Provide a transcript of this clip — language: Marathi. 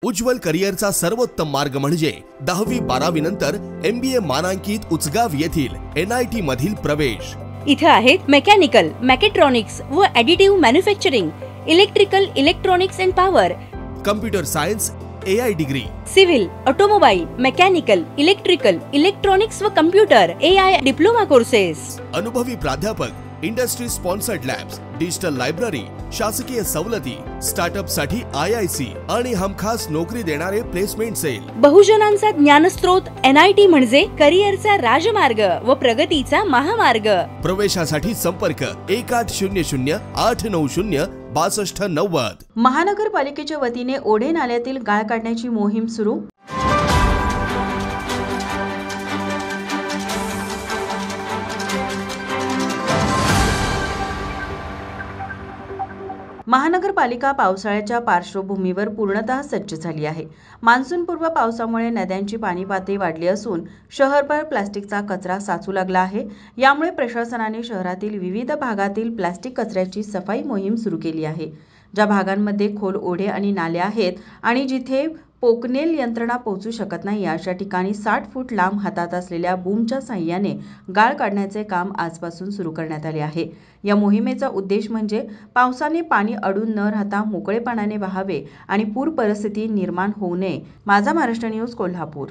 उज्ज्वल करिअरचा सर्वोत्तम मार्ग म्हणजे 10वी-12वी नंतर MBA मानांकित उचगाव येथील NIT मधील प्रवेश। इथे आहेत मेकॅनिकल, मेकॅट्रॉनिक्स व additive manufacturing, electrical, electronics and power, computer science, AI degree, civil, automobile, mechanical, electrical, electronics व कम्प्युटर AI डिप्लोमा कोर्सेस, अनुभवी प्राध्यापक, industry sponsored labs, digital library, शासकीय सवलती, स्टार्टअप साठी IIC आणि हमखास नोकरी देणारे प्लेसमेंट सेल। बहुजनांचा ज्ञानस्रोत NIT म्हणजे करिअरचा राजमार्ग व प्रगतीचा महामार्ग। प्रवेशासाठी संपर्क 1800-890-6290। महानगरपालिकेच्या वतीने ओढे नाल्यातील गाळ काढण्याची मोहीम सुरू। महानगरपालिका पावसाळ्याच्या पार्श्वभूमीवर पूर्णतः सज्ज झाली आहे। मान्सूनपूर्व पावसामुळे नद्यांची पाणी पातळी वाढली असून शहरभर प्लास्टिकचा कचरा साचू लागला आहे। यामुळे प्रशासनाने शहरातील विविध भागातील प्लास्टिक कचऱ्याची सफाई मोहीम सुरू केली आहे। ज्या भागांमध्ये खोल ओढे आणि नाले आहेत आणि जिथे पोकनेल यंत्रणा पोहोचू शकत नाही अशा ठिकाणी 60 फूट लांब हातात असलेल्या बूमच्या साहाय्याने गाळ काढण्याचे काम आजपासून सुरू करण्यात आले आहे। या मोहिमेचा उद्देश म्हणजे पावसाने पाणी अडून न राहता मोकळेपणाने वाहावे आणि पूर परिस्थिती निर्माण होऊ नये। माझा महाराष्ट्र न्यूज कोल्हापूर।